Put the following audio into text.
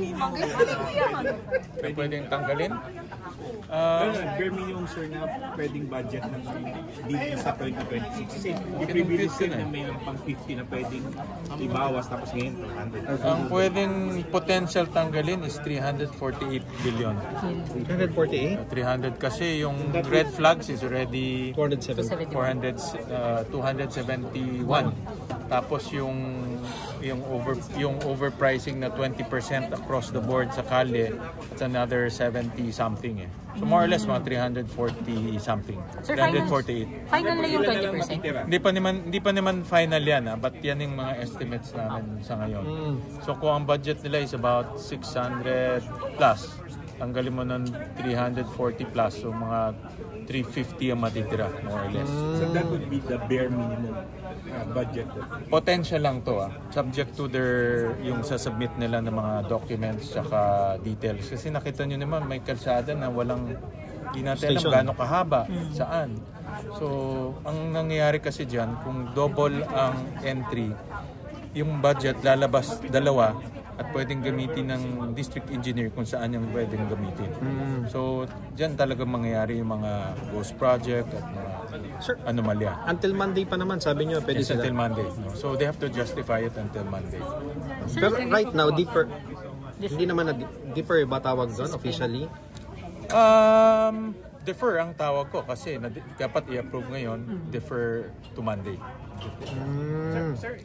minimum Na pwedeng tanggalin? bare minimum sir na pwedeng budget ng dito sa 2026. Kasi i-previous din na may pang 50 na pwedeng ibawas tapos ngayon 100. Ang pwedeng potential tanggalin is 348 billion. 348? 300 kasi yung red flags is already 470. 271. Tapos yung overpricing na 20% across the board sa kalye, it's another 70 something eh. So more or less mga 340 something. Sir, 348. final na yung 20%? Hindi pa naman final yan but yan yung mga estimates namin sa ngayon. So kung ang budget nila is about 600 plus, tanggalin mo ng 340 plus, so mga 350 ang matitira, more or less. So that would be the bare minimum budget. Potential lang to subject to yung sasubmit nila ng mga documents tsaka details. Kasi nakita nyo naman may kalsada na hindi natin alam gaano kahaba, saan. So, ang nangyayari kasi dyan, kung double ang entry, yung budget lalabas dalawa at pwedeng gamitin ng district engineer kung saan yung pwedeng gamitin. So, dyan talaga mangyayari yung mga ghost project at mga anomalya. Until Monday pa naman, sabi nyo, pwede sila. Until Monday. No? So, they have to justify it until Monday. Pero right now, hindi naman na-defer ba tawag doon officially? Defer ang tawag ko kasi dapat i-approve ngayon, defer to Monday. Sir,